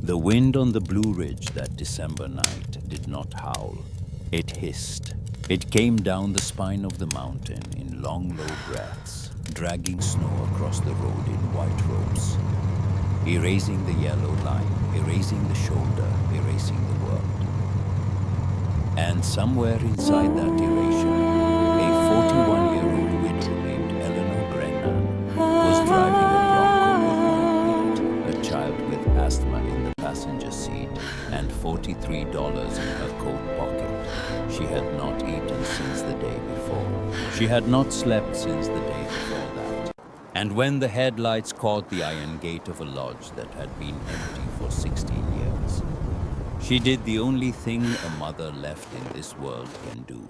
The wind on the Blue Ridge that December night did not howl. It hissed. It came down the spine of the mountain in long, low breaths, dragging snow across the road in white ropes, erasing the yellow line, erasing the shoulder, erasing the world. And somewhere inside that erasure, a 41-year-old widow named Eleanor was driving a Bronco with no paint, a child with asthma in the passenger seat, and $43 in her coat pocket. She had not eaten since the day before. She had not slept since the day before that. And when the headlights caught the iron gate of a lodge that had been empty for 16 years, she did the only thing a mother left in this world can do.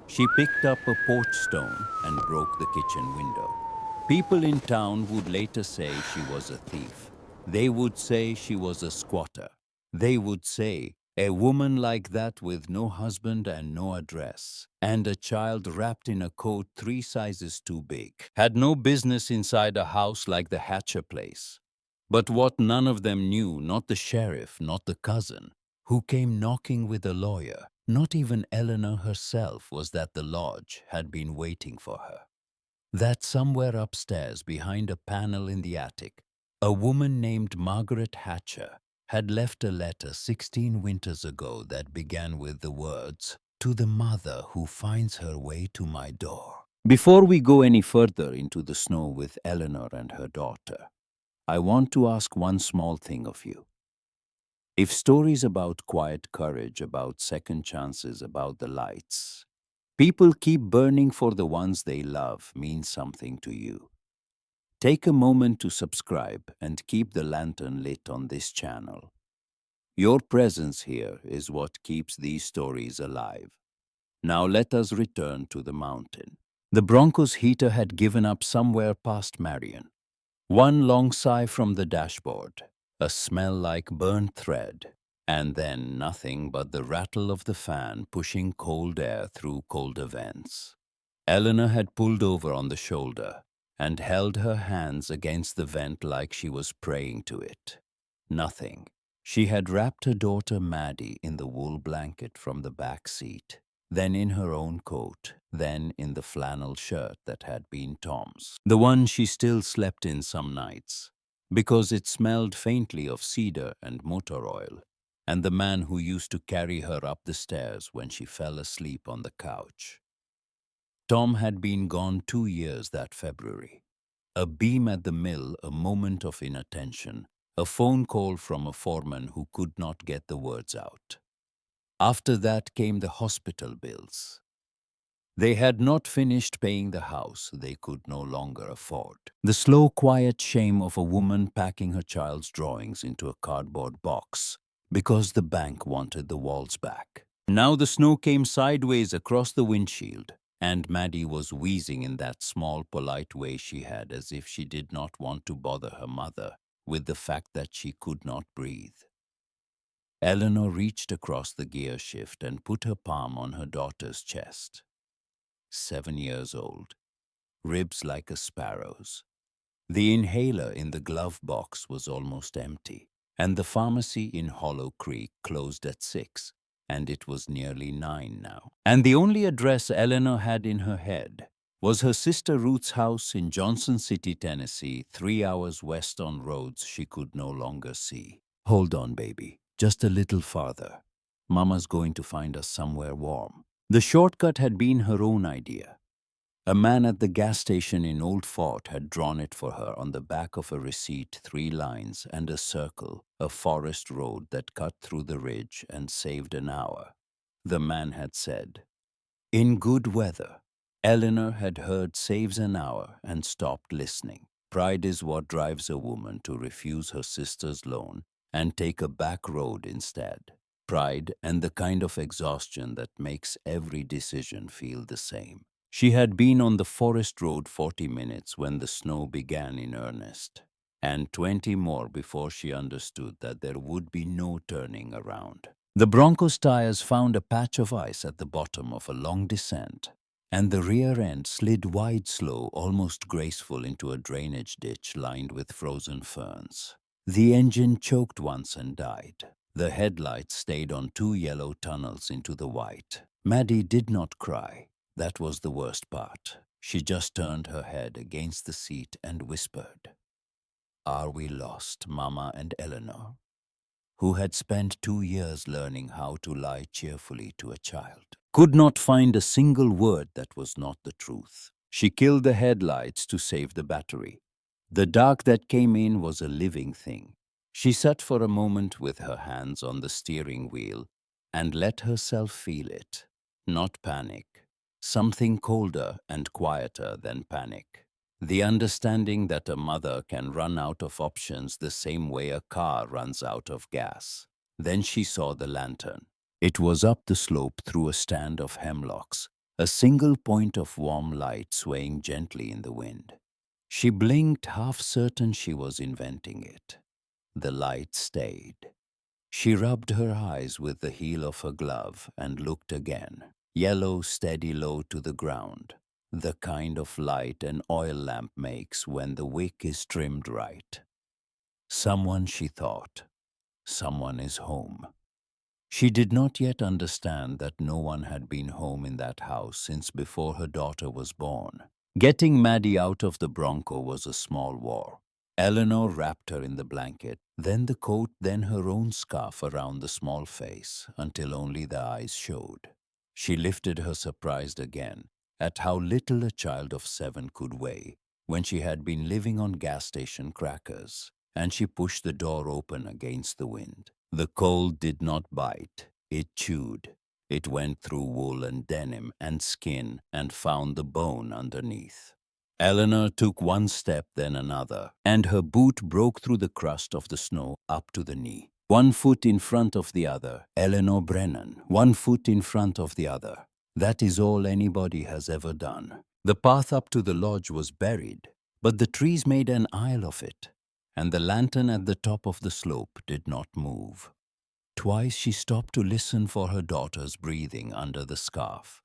She picked up a porch stone and broke the kitchen window. People in town would later say she was a thief. They would say she was a squatter. They would say, a woman like that with no husband and no address, and a child wrapped in a coat 3 sizes too big, had no business inside a house like the Hatcher place. But what none of them knew, not the sheriff, not the cousin, who came knocking with a lawyer, not even Eleanor herself, was that the lodge had been waiting for her. That somewhere upstairs behind a panel in the attic, a woman named Margaret Hatcher had left a letter 16 winters ago that began with the words, "To the mother who finds her way to my door." Before we go any further into the snow with Eleanor and her daughter, I want to ask one small thing of you. If stories about quiet courage, about second chances, about the lights, people keep burning for the ones they love mean something to you, take a moment to subscribe and keep the lantern lit on this channel. Your presence here is what keeps these stories alive. Now let us return to the mountain. The Bronco's heater had given up somewhere past Marion. One long sigh from the dashboard, a smell like burnt thread, and then nothing but the rattle of the fan pushing cold air through colder vents. Eleanor had pulled over on the shoulder and held her hands against the vent like she was praying to it. Nothing. She had wrapped her daughter Maddie in the wool blanket from the back seat, then in her own coat, then in the flannel shirt that had been Tom's, the one she still slept in some nights, because it smelled faintly of cedar and motor oil, and the man who used to carry her up the stairs when she fell asleep on the couch. Tom had been gone 2 years that February. A beam at the mill, a moment of inattention, a phone call from a foreman who could not get the words out. After that came the hospital bills. They had not finished paying the house they could no longer afford. The slow, quiet shame of a woman packing her child's drawings into a cardboard box because the bank wanted the walls back. Now the snow came sideways across the windshield, and Maddie was wheezing in that small, polite way she had, as if she did not want to bother her mother with the fact that she could not breathe. Eleanor reached across the gear shift and put her palm on her daughter's chest. 7 years old, ribs like a sparrow's. The inhaler in the glove box was almost empty, and the pharmacy in Hollow Creek closed at 6, and it was nearly 9 now. And the only address Eleanor had in her head was her sister Ruth's house in Johnson City, Tennessee, 3 hours west on roads she could no longer see. Hold on, baby. Just a little farther. Mama's going to find us somewhere warm. The shortcut had been her own idea. A man at the gas station in Old Fort had drawn it for her on the back of a receipt, 3 lines and a circle, a forest road that cut through the ridge and saved an hour. The man had said, in good weather. Eleanor had heard saves an hour and stopped listening. Pride is what drives a woman to refuse her sister's loan and take a back road instead. Pride and the kind of exhaustion that makes every decision feel the same. She had been on the forest road 40 minutes when the snow began in earnest, and 20 more before she understood that there would be no turning around. The Bronco's tires found a patch of ice at the bottom of a long descent, and the rear end slid wide slow, almost graceful, into a drainage ditch lined with frozen ferns. The engine choked once and died. The headlights stayed on two yellow tunnels into the white. Maddie did not cry. That was the worst part. She just turned her head against the seat and whispered, "Are we lost, Mama and Eleanor?" Who had spent 2 years learning how to lie cheerfully to a child, could not find a single word that was not the truth. She killed the headlights to save the battery. The dark that came in was a living thing. She sat for a moment with her hands on the steering wheel and let herself feel it. Not panic. Something colder and quieter than panic. The understanding that a mother can run out of options the same way a car runs out of gas. Then she saw the lantern. It was up the slope through a stand of hemlocks, a single point of warm light swaying gently in the wind. She blinked, half certain she was inventing it. The light stayed. She rubbed her eyes with the heel of her glove and looked again. Yellow, steady, low to the ground. The kind of light an oil lamp makes when the wick is trimmed right. Someone, she thought. Someone is home. She did not yet understand that no one had been home in that house since before her daughter was born. Getting Maddie out of the Bronco was a small war. Eleanor wrapped her in the blanket, then the coat, then her own scarf around the small face, until only the eyes showed. She lifted her surprised again at how little a child of 7 could weigh when she had been living on gas station crackers, and she pushed the door open against the wind. The cold did not bite, it chewed. It went through wool and denim and skin and found the bone underneath. Eleanor took one step, then another, and her boot broke through the crust of the snow up to the knee. 1 foot in front of the other, Eleanor Brennan, 1 foot in front of the other. That is all anybody has ever done. The path up to the lodge was buried, but the trees made an aisle of it, and the lantern at the top of the slope did not move. Twice she stopped to listen for her daughter's breathing under the scarf.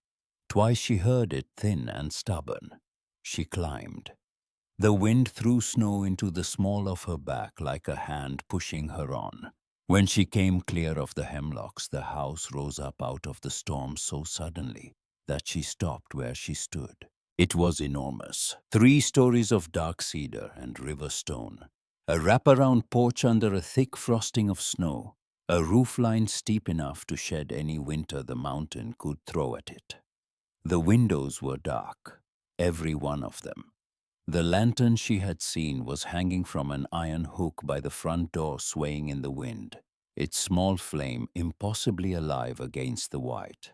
Twice she heard it thin and stubborn. She climbed. The wind threw snow into the small of her back like a hand pushing her on. When she came clear of the hemlocks, the house rose up out of the storm so suddenly that she stopped where she stood. It was enormous. 3 stories of dark cedar and river stone. A wraparound porch under a thick frosting of snow. A roofline steep enough to shed any winter the mountain could throw at it. The windows were dark, every one of them. The lantern she had seen was hanging from an iron hook by the front door, swaying in the wind, its small flame impossibly alive against the white.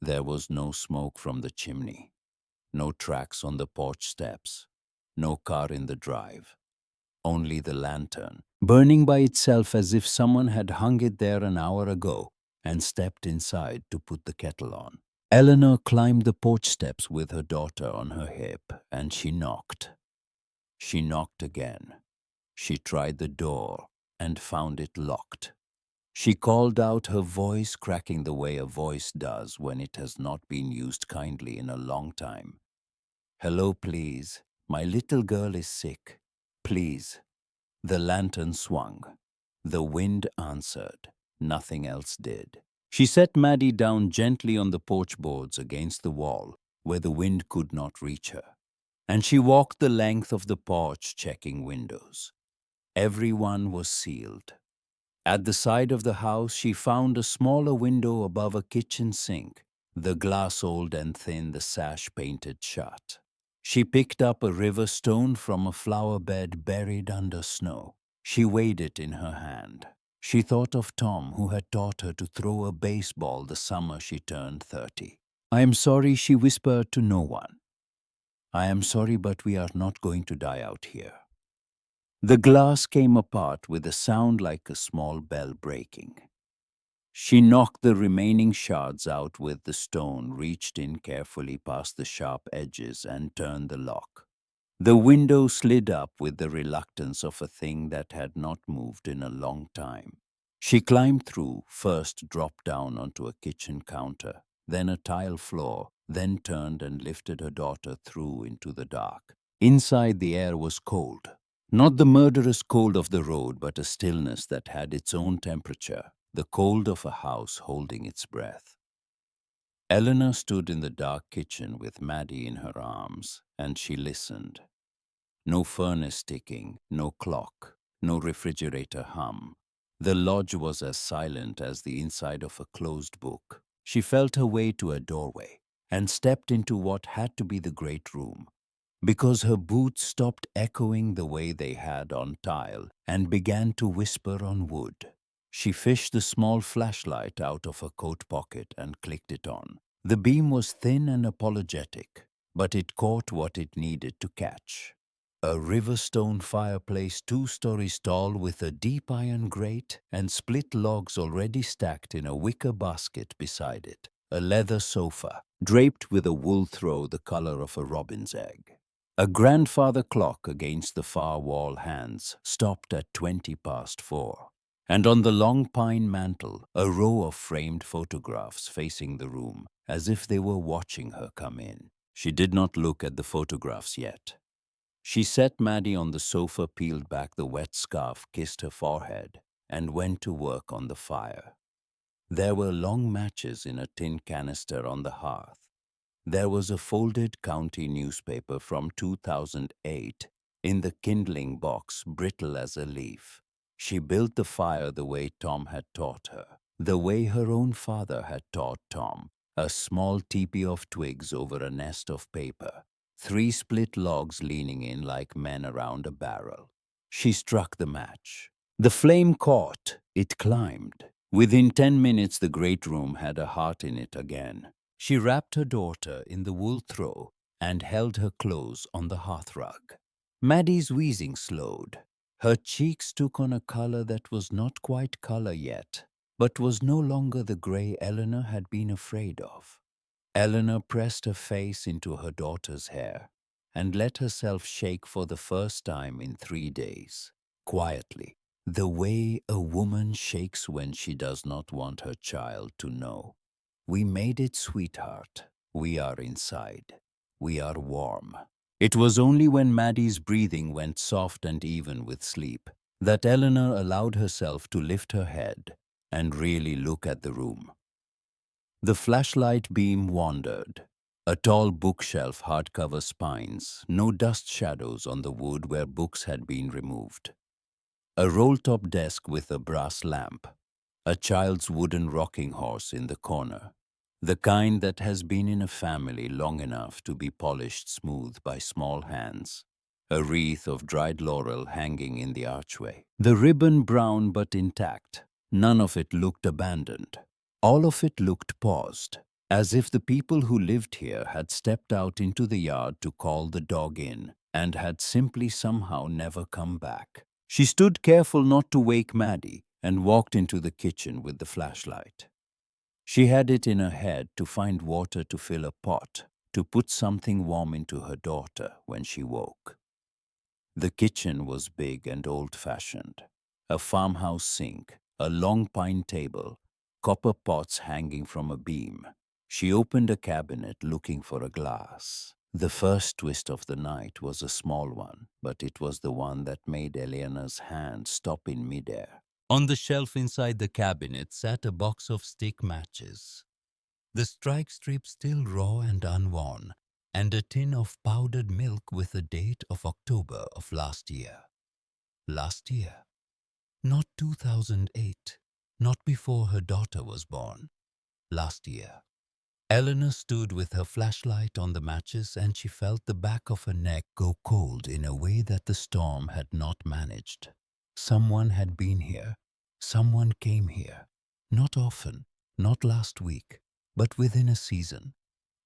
There was no smoke from the chimney, no tracks on the porch steps, no car in the drive. Only the lantern, burning by itself as if someone had hung it there an hour ago and stepped inside to put the kettle on. Eleanor climbed the porch steps with her daughter on her hip, and she knocked. She knocked again. She tried the door and found it locked. She called out, her voice cracking the way a voice does when it has not been used kindly in a long time. "Hello, please. My little girl is sick. Please." The lantern swung. The wind answered. Nothing else did. She set Maddie down gently on the porch boards against the wall, where the wind could not reach her. And she walked the length of the porch, checking windows. Every one was sealed. At the side of the house, she found a smaller window above a kitchen sink, the glass old and thin, the sash painted shut. She picked up a river stone from a flower bed buried under snow. She weighed it in her hand. She thought of Tom, who had taught her to throw a baseball the summer she turned 30. "I am sorry," she whispered to no one. "I am sorry, but we are not going to die out here." The glass came apart with a sound like a small bell breaking. She knocked the remaining shards out with the stone, reached in carefully past the sharp edges, and turned the lock. The window slid up with the reluctance of a thing that had not moved in a long time. She climbed through, first dropped down onto a kitchen counter, then a tile floor, then turned and lifted her daughter through into the dark. Inside, the air was cold. Not the murderous cold of the road, but a stillness that had its own temperature, the cold of a house holding its breath. Eleanor stood in the dark kitchen with Maddie in her arms, and she listened. No furnace ticking, no clock, no refrigerator hum. The lodge was as silent as the inside of a closed book. She felt her way to a doorway and stepped into what had to be the great room, because her boots stopped echoing the way they had on tile and began to whisper on wood. She fished the small flashlight out of her coat pocket and clicked it on. The beam was thin and apologetic, but it caught what it needed to catch. A river-stone fireplace 2 stories tall with a deep iron grate and split logs already stacked in a wicker basket beside it. A leather sofa, draped with a wool throw the color of a robin's egg. A grandfather clock against the far wall hands stopped at 4:20. And on the long pine mantel, a row of framed photographs facing the room, as if they were watching her come in. She did not look at the photographs yet. She set Maddie on the sofa, peeled back the wet scarf, kissed her forehead, and went to work on the fire. There were long matches in a tin canister on the hearth. There was a folded county newspaper from 2008 in the kindling box, brittle as a leaf. She built the fire the way Tom had taught her, the way her own father had taught Tom, a small teepee of twigs over a nest of paper, 3 split logs leaning in like men around a barrel. She struck the match. The flame caught, it climbed. Within 10 minutes, the great room had a heart in it again. She wrapped her daughter in the wool throw and held her close on the hearthrug. Maddie's wheezing slowed. Her cheeks took on a color that was not quite color yet, but was no longer the gray Eleanor had been afraid of. Eleanor pressed her face into her daughter's hair and let herself shake for the first time in 3 days, quietly, the way a woman shakes when she does not want her child to know. We made it, sweetheart. We are inside. We are warm. It was only when Maddie's breathing went soft and even with sleep that Eleanor allowed herself to lift her head and really look at the room. The flashlight beam wandered. A tall bookshelf, hardcover spines, no dust shadows on the wood where books had been removed. A roll-top desk with a brass lamp. A child's wooden rocking horse in the corner. The kind that has been in a family long enough to be polished smooth by small hands. A wreath of dried laurel hanging in the archway. The ribbon brown but intact. None of it looked abandoned. All of it looked paused, as if the people who lived here had stepped out into the yard to call the dog in and had simply somehow never come back. She stood careful not to wake Maddie and walked into the kitchen with the flashlight. She had it in her head to find water to fill a pot, to put something warm into her daughter when she woke. The kitchen was big and old-fashioned. A farmhouse sink, a long pine table, copper pots hanging from a beam. She opened a cabinet looking for a glass. The first twist of the night was a small one, but it was the one that made Eleanor's hand stop in midair. On the shelf inside the cabinet sat a box of stick matches, the strike strip still raw and unworn, and a tin of powdered milk with a date of October of last year. Last year. Not 2008, not before her daughter was born. Last year. Eleanor stood with her flashlight on the matches, and she felt the back of her neck go cold in a way that the storm had not managed. Someone had been here. Someone came here. Not often, not last week, but within a season.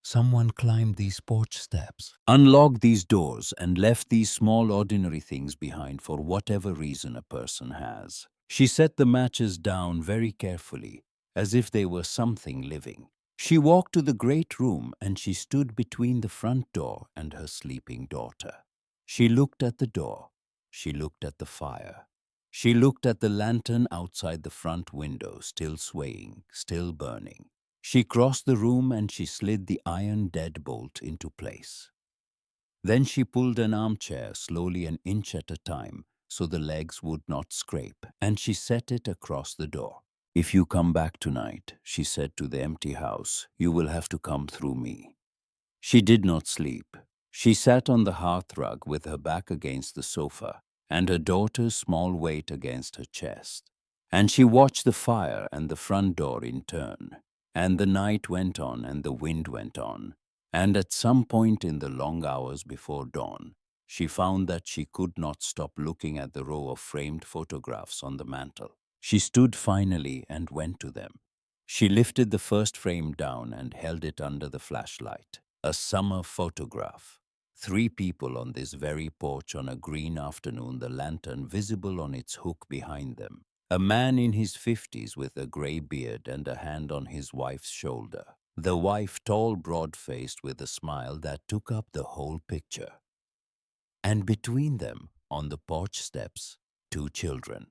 Someone climbed these porch steps, unlocked these doors, and left these small ordinary things behind for whatever reason a person has. She set the matches down very carefully, as if they were something living. She walked to the great room, and she stood between the front door and her sleeping daughter. She looked at the door. She looked at the fire. She looked at the lantern outside the front window, still swaying, still burning. She crossed the room and she slid the iron deadbolt into place. Then she pulled an armchair slowly an inch at a time so the legs would not scrape, and she set it across the door. "If you come back tonight," she said to the empty house, "you will have to come through me." She did not sleep. She sat on the hearthrug with her back against the sofa and her daughter's small weight against her chest. And she watched the fire and the front door in turn. And the night went on and the wind went on. And at some point in the long hours before dawn, she found that she could not stop looking at the row of framed photographs on the mantel. She stood finally and went to them. She lifted the first frame down and held it under the flashlight. A summer photograph. 3 people on this very porch on a green afternoon, the lantern visible on its hook behind them. A man in his 50s with a gray beard and a hand on his wife's shoulder. The wife tall, broad-faced with a smile that took up the whole picture. And between them, on the porch steps, 2 children.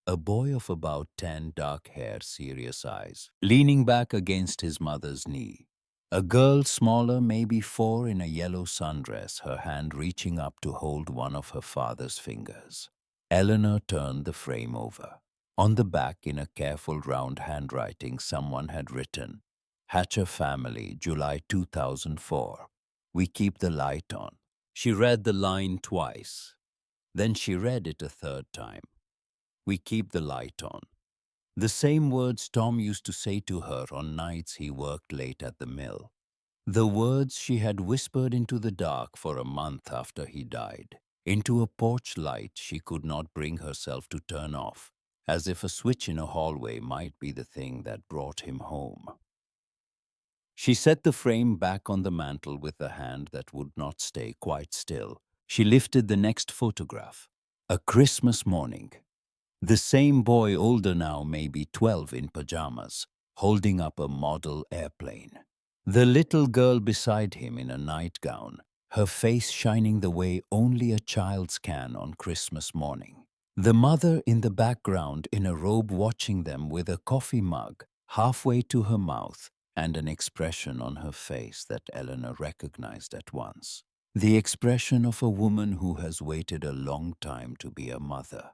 A boy of about 10, dark hair, serious eyes, leaning back against his mother's knee. A girl smaller, maybe 4, in a yellow sundress, her hand reaching up to hold one of her father's fingers. Eleanor turned the frame over. On the back, in a careful round handwriting, someone had written, "Hatcher Family, July 2004. We keep the light on." She read the line twice. Then she read it a third time. "We keep the light on." The same words Tom used to say to her on nights he worked late at the mill. The words she had whispered into the dark for a month after he died, into a porch light she could not bring herself to turn off, as if a switch in a hallway might be the thing that brought him home. She set the frame back on the mantel with a hand that would not stay quite still. She lifted the next photograph. A Christmas morning. The same boy, older now, maybe 12, in pajamas, holding up a model airplane. The little girl beside him in a nightgown, her face shining the way only a child's can on Christmas morning. The mother in the background in a robe watching them with a coffee mug halfway to her mouth and an expression on her face that Eleanor recognized at once. The expression of a woman who has waited a long time to be a mother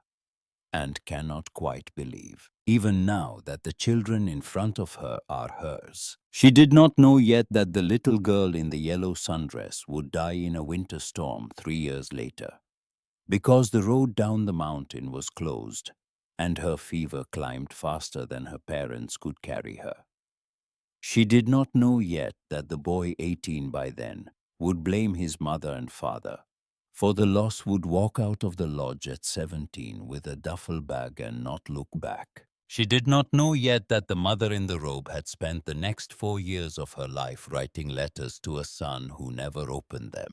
and cannot quite believe, even now, that the children in front of her are hers. She did not know yet that the little girl in the yellow sundress would die in a winter storm 3 years later, because the road down the mountain was closed and her fever climbed faster than her parents could carry her. She did not know yet that the boy, 18 by then, would blame his mother and father, for the loss, would walk out of the lodge at 17 with a duffel bag and not look back. She did not know yet that the mother in the robe had spent the next 4 years of her life writing letters to a son who never opened them,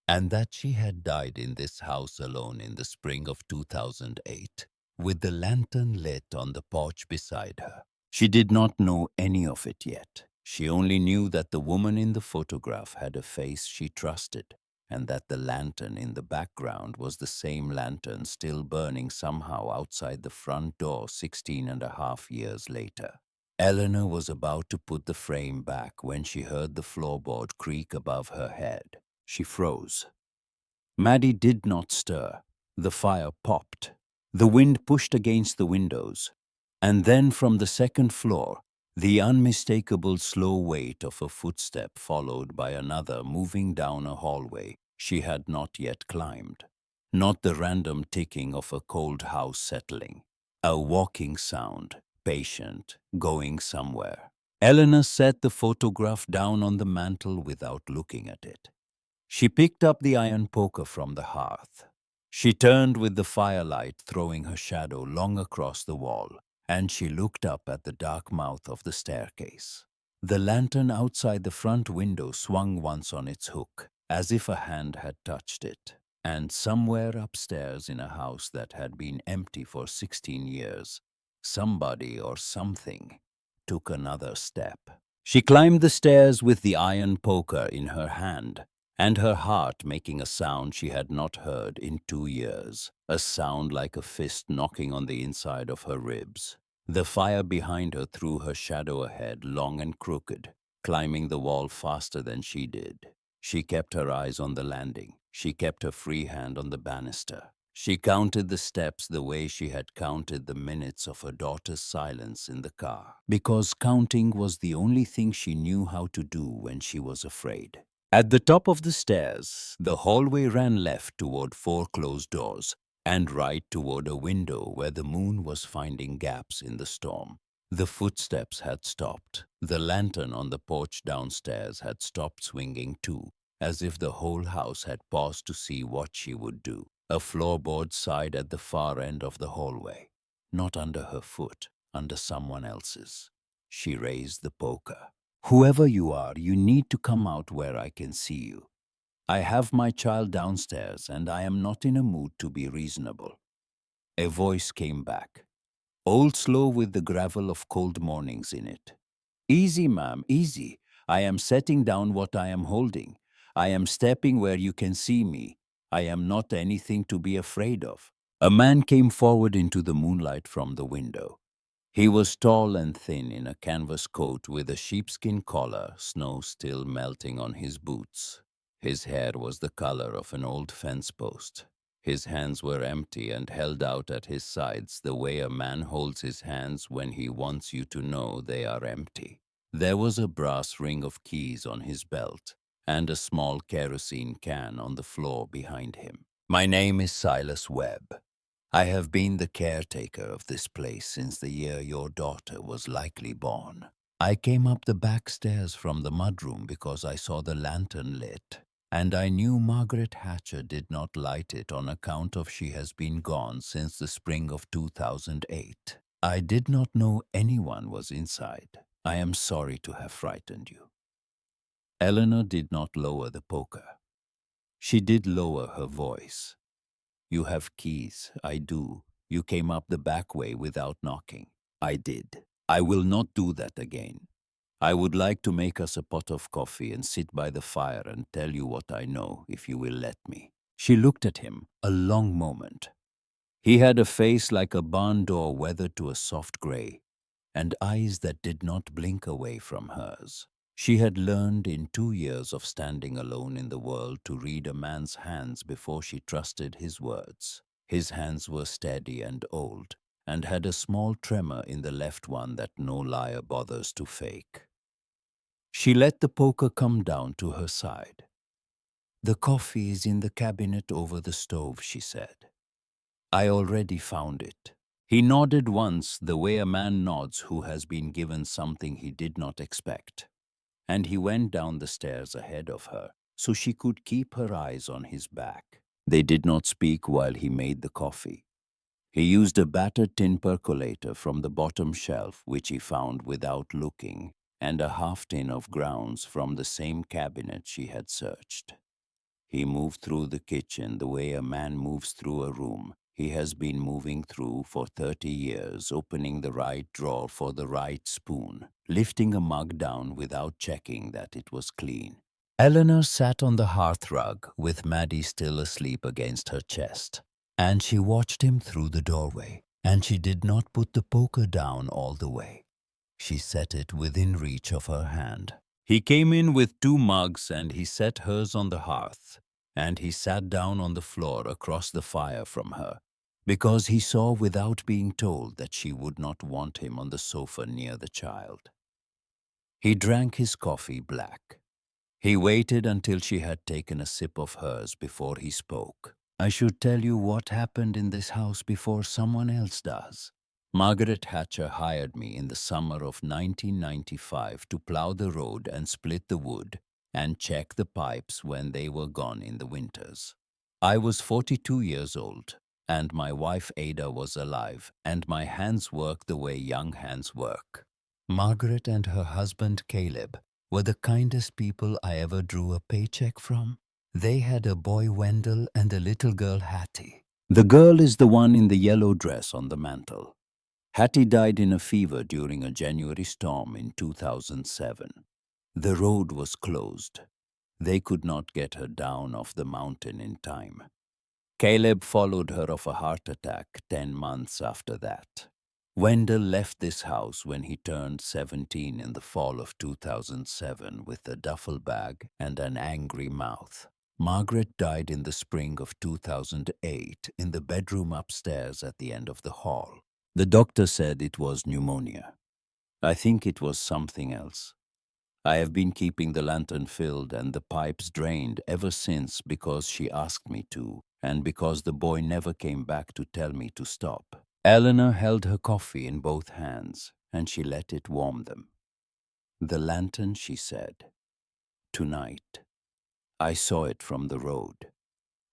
and that she had died in this house alone in the spring of 2008, with the lantern lit on the porch beside her. She did not know any of it yet. She only knew that the woman in the photograph had a face she trusted, and that the lantern in the background was the same lantern still burning somehow outside the front door 16.5 years later. Eleanor was about to put the frame back when she heard the floorboard creak above her head. She froze. Maddie did not stir. The fire popped. The wind pushed against the windows. And then from the second floor, the unmistakable slow weight of a footstep followed by another moving down a hallway she had not yet climbed. Not the random ticking of a cold house settling. A walking sound, patient, going somewhere. Eleanor set the photograph down on the mantel without looking at it. She picked up the iron poker from the hearth. She turned with the firelight throwing her shadow long across the wall, and she looked up at the dark mouth of the staircase. The lantern outside the front window swung once on its hook, as if a hand had touched it. And somewhere upstairs in a house that had been empty for 16 years, somebody or something took another step. She climbed the stairs with the iron poker in her hand, and her heart making a sound she had not heard in 2 years, a sound like a fist knocking on the inside of her ribs. The fire behind her threw her shadow ahead, long and crooked, climbing the wall faster than she did. She kept her eyes on the landing. She kept her free hand on the banister. She counted the steps the way she had counted the minutes of her daughter's silence in the car, because counting was the only thing she knew how to do when she was afraid. At the top of the stairs, the hallway ran left toward 4 closed doors and right toward a window where the moon was finding gaps in the storm. The footsteps had stopped. The lantern on the porch downstairs had stopped swinging too, as if the whole house had paused to see what she would do. A floorboard sighed at the far end of the hallway, not under her foot, under someone else's. She raised the poker. "Whoever you are, you need to come out where I can see you. I have my child downstairs and I am not in a mood to be reasonable." A voice came back, old slow with the gravel of cold mornings in it. "Easy, ma'am, easy. I am setting down what I am holding. I am stepping where you can see me. I am not anything to be afraid of." A man came forward into the moonlight from the window. He was tall and thin in a canvas coat with a sheepskin collar, snow still melting on his boots. His hair was the color of an old fence post. His hands were empty and held out at his sides the way a man holds his hands when he wants you to know they are empty. There was a brass ring of keys on his belt and a small kerosene can on the floor behind him. "My name is Silas Webb. I have been the caretaker of this place since the year your daughter was likely born. I came up the back stairs from the mudroom because I saw the lantern lit, and I knew Margaret Hatcher did not light it on account of she has been gone since the spring of 2008. I did not know anyone was inside. I am sorry to have frightened you." Eleanor did not lower the poker. She did lower her voice. "You have keys, I do. You came up the back way without knocking." "I did. I will not do that again. I would like to make us a pot of coffee and sit by the fire and tell you what I know, if you will let me." She looked at him a long moment. He had a face like a barn door weathered to a soft gray, and eyes that did not blink away from hers. She had learned in 2 years of standing alone in the world to read a man's hands before she trusted his words. His hands were steady and old, and had a small tremor in the left one that no liar bothers to fake. She let the poker come down to her side. "The coffee is in the cabinet over the stove," she said. "I already found it." He nodded once the way a man nods who has been given something he did not expect, and he went down the stairs ahead of her so she could keep her eyes on his back. They did not speak while he made the coffee. He used a battered tin percolator from the bottom shelf, which he found without looking, and a half tin of grounds from the same cabinet she had searched. He moved through the kitchen the way a man moves through a room he has been moving through for 30 years, opening the right drawer for the right spoon, lifting a mug down without checking that it was clean. Eleanor sat on the hearthrug with Maddie still asleep against her chest, and she watched him through the doorway, and she did not put the poker down all the way. She set it within reach of her hand. He came in with 2 mugs and he set hers on the hearth, and he sat down on the floor across the fire from her, because he saw without being told that she would not want him on the sofa near the child. He drank his coffee black. He waited until she had taken a sip of hers before he spoke. "I should tell you what happened in this house before someone else does. Margaret Hatcher hired me in the summer of 1995 to plow the road and split the wood and check the pipes when they were gone in the winters. I was 42 years old, and my wife Ada was alive, and my hands worked the way young hands work. Margaret and her husband Caleb were the kindest people I ever drew a paycheck from. They had a boy Wendell and a little girl Hattie. The girl is the one in the yellow dress on the mantel. Hattie died in a fever during a January storm in 2007. The road was closed. They could not get her down off the mountain in time. Caleb followed her of a heart attack 10 months after that. Wendell left this house when he turned 17 in the fall of 2007 with a duffel bag and an angry mouth. Margaret died in the spring of 2008 in the bedroom upstairs at the end of the hall. The doctor said it was pneumonia. I think it was something else. I have been keeping the lantern filled and the pipes drained ever since because she asked me to, and because the boy never came back to tell me to stop. Eleanor held her coffee in both hands, and she let it warm them. The lantern, she said. Tonight. I saw it from the road.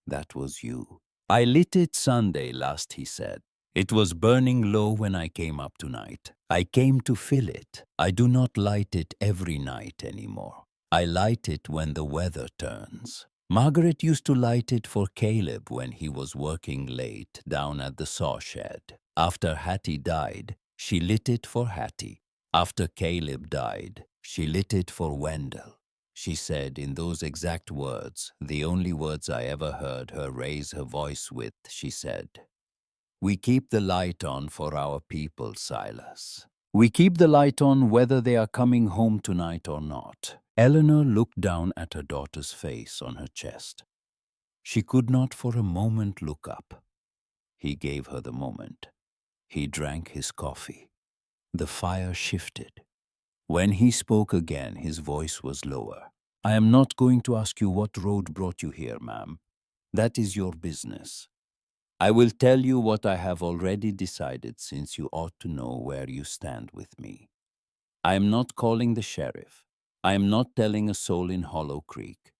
That was you. I lit it Sunday last, he said. It was burning low when I came up tonight. I came to fill it. I do not light it every night anymore. I light it when the weather turns. Margaret used to light it for Caleb when he was working late down at the saw shed. After Hattie died, she lit it for Hattie. After Caleb died, she lit it for Wendell. She said in those exact words, the only words I ever heard her raise her voice with, she said, "We keep the light on for our people, Silas. We keep the light on whether they are coming home tonight or not." Eleanor looked down at her daughter's face on her chest. She could not for a moment look up. He gave her the moment. He drank his coffee. The fire shifted. When he spoke again, his voice was lower. "I am not going to ask you what road brought you here, ma'am. That is your business. I will tell you what I have already decided, since you ought to know where you stand with me. I am not calling the sheriff. I am not telling a soul in Hollow Creek.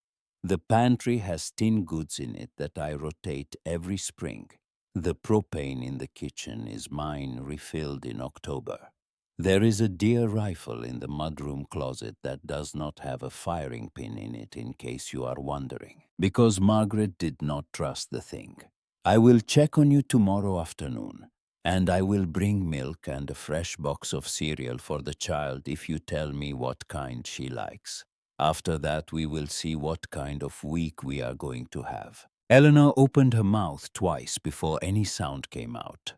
The pantry has tin goods in it that I rotate every spring. The propane in the kitchen is mine, refilled in October. There is a deer rifle in the mudroom closet that does not have a firing pin in it, in case you are wondering, because Margaret did not trust the thing. I will check on you tomorrow afternoon, and I will bring milk and a fresh box of cereal for the child if you tell me what kind she likes. After that, we will see what kind of week we are going to have." Eleanor opened her mouth twice before any sound came out.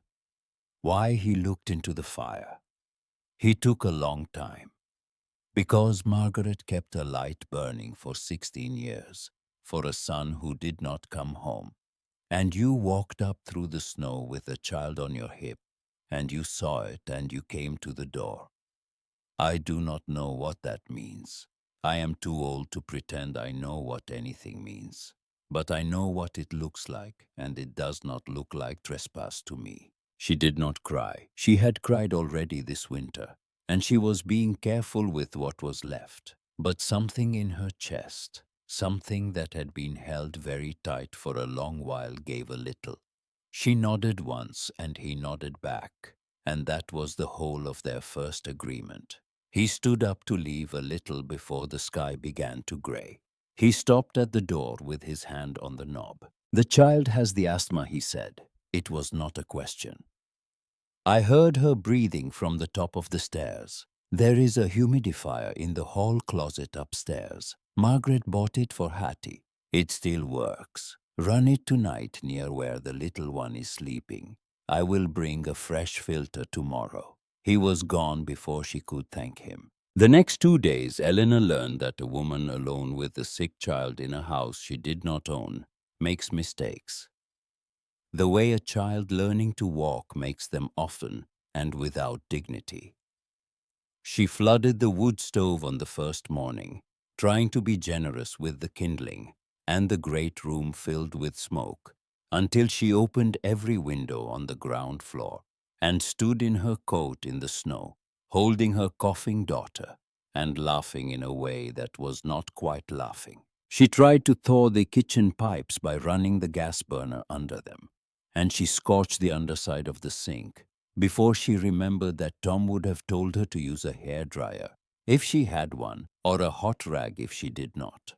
Why he looked into the fire. He took a long time. Because Margaret kept a light burning for 16 years, for a son who did not come home. And you walked up through the snow with a child on your hip, and you saw it and you came to the door. I do not know what that means. I am too old to pretend I know what anything means. But I know what it looks like, and it does not look like trespass to me. She did not cry. She had cried already this winter, and she was being careful with what was left. But something in her chest, something that had been held very tight for a long while, gave a little. She nodded once, and he nodded back, and that was the whole of their first agreement. He stood up to leave a little before the sky began to gray. He stopped at the door with his hand on the knob. "The child has the asthma," he said. It was not a question. I heard her breathing from the top of the stairs. There is a humidifier in the hall closet upstairs. Margaret bought it for Hattie. It still works. Run it tonight near where the little one is sleeping. I will bring a fresh filter tomorrow. He was gone before she could thank him. The next 2 days, Eleanor learned that a woman alone with a sick child in a house she did not own makes mistakes. The way a child learning to walk makes them often and without dignity. She flooded the wood stove on the first morning, trying to be generous with the kindling, and the great room filled with smoke, until she opened every window on the ground floor and stood in her coat in the snow, holding her coughing daughter and laughing in a way that was not quite laughing. She tried to thaw the kitchen pipes by running the gas burner under them, and she scorched the underside of the sink before she remembered that Tom would have told her to use a hairdryer if she had one, or a hot rag if she did not.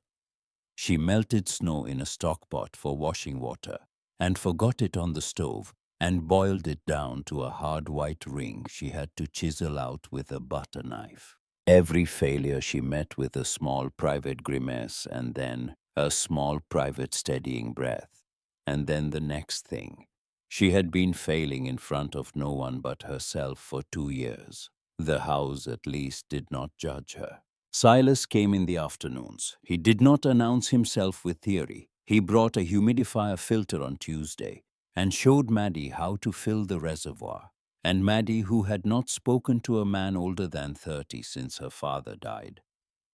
She melted snow in a stock pot for washing water and forgot it on the stove and boiled it down to a hard white ring she had to chisel out with a butter knife. Every failure she met with a small private grimace, and then a small private steadying breath, and then the next thing. She had been failing in front of no one but herself for 2 years. The house at least did not judge her. Silas came in the afternoons. He did not announce himself with theory. He brought a humidifier filter on Tuesday and showed Maddie how to fill the reservoir. And Maddie, who had not spoken to a man older than 30 since her father died,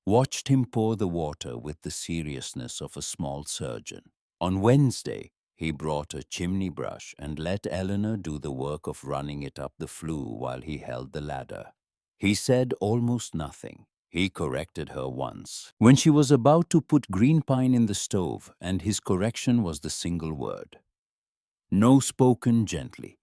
watched him pour the water with the seriousness of a small surgeon. On Wednesday, he brought a chimney brush and let Eleanor do the work of running it up the flue while he held the ladder. He said almost nothing. He corrected her once, when she was about to put green pine in the stove, and his correction was the single word. No, spoken gently,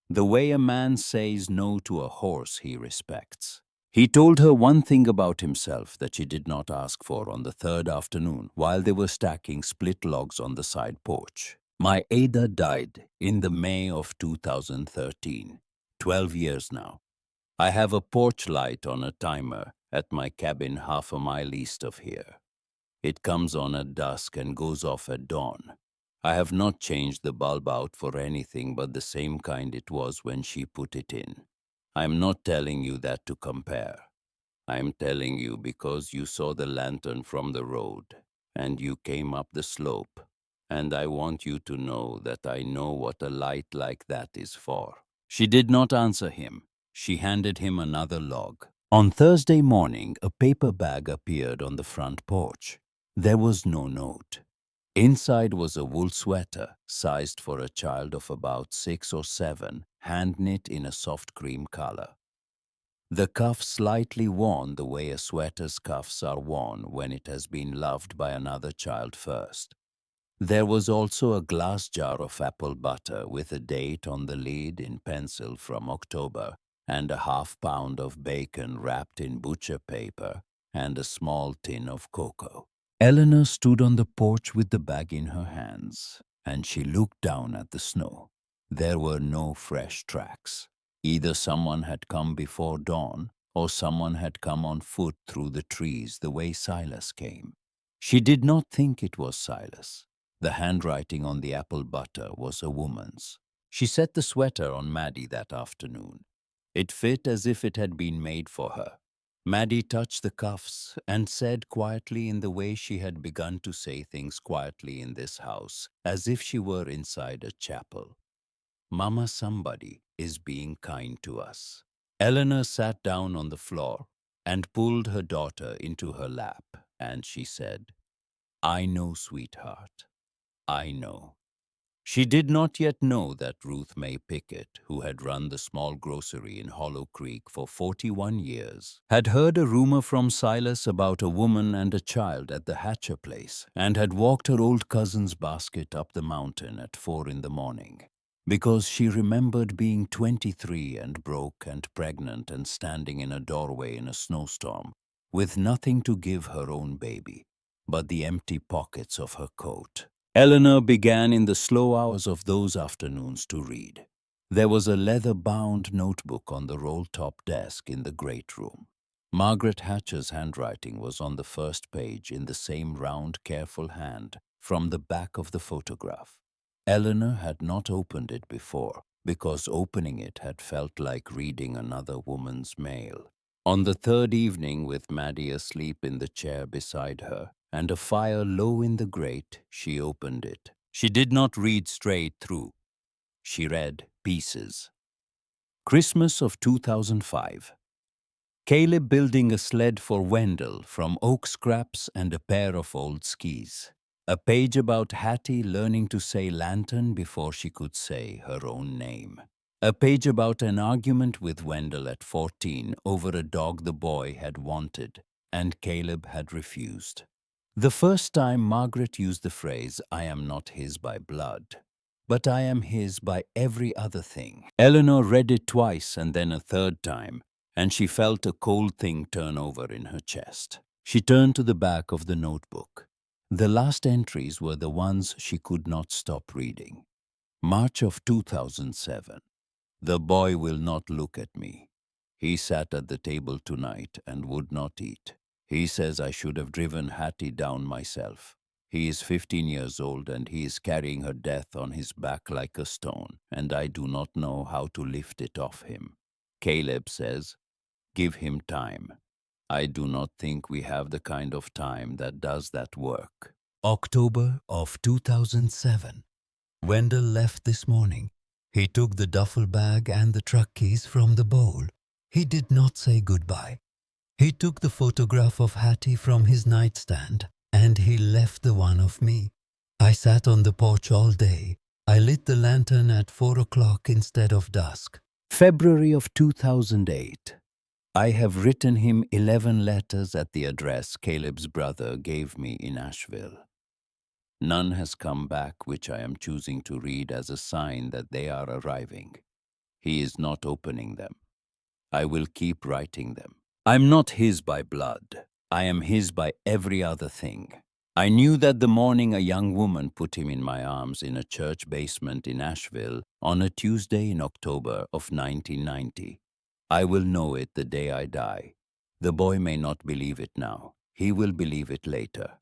the way a man says no to a horse he respects. He told her one thing about himself that she did not ask for on the third afternoon while they were stacking split logs on the side porch. My Ada died in the May of 2013, 12 years now. I have a porch light on a timer at my cabin half a mile east of here. It comes on at dusk and goes off at dawn. I have not changed the bulb out for anything but the same kind it was when she put it in. I am not telling you that to compare. I am telling you because you saw the lantern from the road and you came up the slope, and I want you to know that I know what a light like that is for. She did not answer him. She handed him another log. On Thursday morning, a paper bag appeared on the front porch. There was no note. Inside was a wool sweater, sized for a child of about 6 or 7, hand-knit in a soft cream color. The cuff slightly worn the way a sweater's cuffs are worn when it has been loved by another child first. There was also a glass jar of apple butter with a date on the lid in pencil from October, and a half-pound of bacon wrapped in butcher paper, and a small tin of cocoa. Eleanor stood on the porch with the bag in her hands, and she looked down at the snow. There were no fresh tracks. Either someone had come before dawn, or someone had come on foot through the trees the way Silas came. She did not think it was Silas. The handwriting on the apple butter was a woman's. She set the sweater on Maddie that afternoon. It fit as if it had been made for her. Maddie touched the cuffs and said quietly, in the way she had begun to say things quietly in this house, as if she were inside a chapel, "Mama, somebody is being kind to us." Eleanor sat down on the floor and pulled her daughter into her lap, and she said, "I know, sweetheart, I know." She did not yet know that Ruth May Pickett, who had run the small grocery in Hollow Creek for 41 years, had heard a rumor from Silas about a woman and a child at the Hatcher place, and had walked her old cousin's basket up the mountain at 4 in the morning, because she remembered being 23 and broke and pregnant and standing in a doorway in a snowstorm, with nothing to give her own baby but the empty pockets of her coat. Eleanor began in the slow hours of those afternoons to read. There was a leather-bound notebook on the roll-top desk in the great room. Margaret Hatcher's handwriting was on the first page in the same round, careful hand from the back of the photograph. Eleanor had not opened it before, because opening it had felt like reading another woman's mail. On the third evening, with Maddie asleep in the chair beside her, and a fire low in the grate, she opened it. She did not read straight through. She read pieces. Christmas of 2005. Caleb building a sled for Wendell from oak scraps and a pair of old skis. A page about Hattie learning to say lantern before she could say her own name. A page about an argument with Wendell at 14 over a dog the boy had wanted and Caleb had refused. The first time Margaret used the phrase, "I am not his by blood, but I am his by every other thing." Eleanor read it twice and then a third time, and she felt a cold thing turn over in her chest. She turned to the back of the notebook. The last entries were the ones she could not stop reading. March of 2007. The boy will not look at me. He sat at the table tonight and would not eat. He says I should have driven Hattie down myself. He is 15 years old and he is carrying her death on his back like a stone, and I do not know how to lift it off him. Caleb says, give him time. I do not think we have the kind of time that does that work. October of 2007. Wendell left this morning. He took the duffel bag and the truck keys from the bowl. He did not say goodbye. He took the photograph of Hattie from his nightstand and he left the one of me. I sat on the porch all day. I lit the lantern at 4 o'clock instead of dusk. February of 2008. I have written him 11 letters at the address Caleb's brother gave me in Asheville. None has come back, which I am choosing to read as a sign that they are arriving. He is not opening them. I will keep writing them. I'm not his by blood. I am his by every other thing. I knew that the morning a young woman put him in my arms in a church basement in Asheville on a Tuesday in October of 1990. I will know it the day I die. The boy may not believe it now. He will believe it later.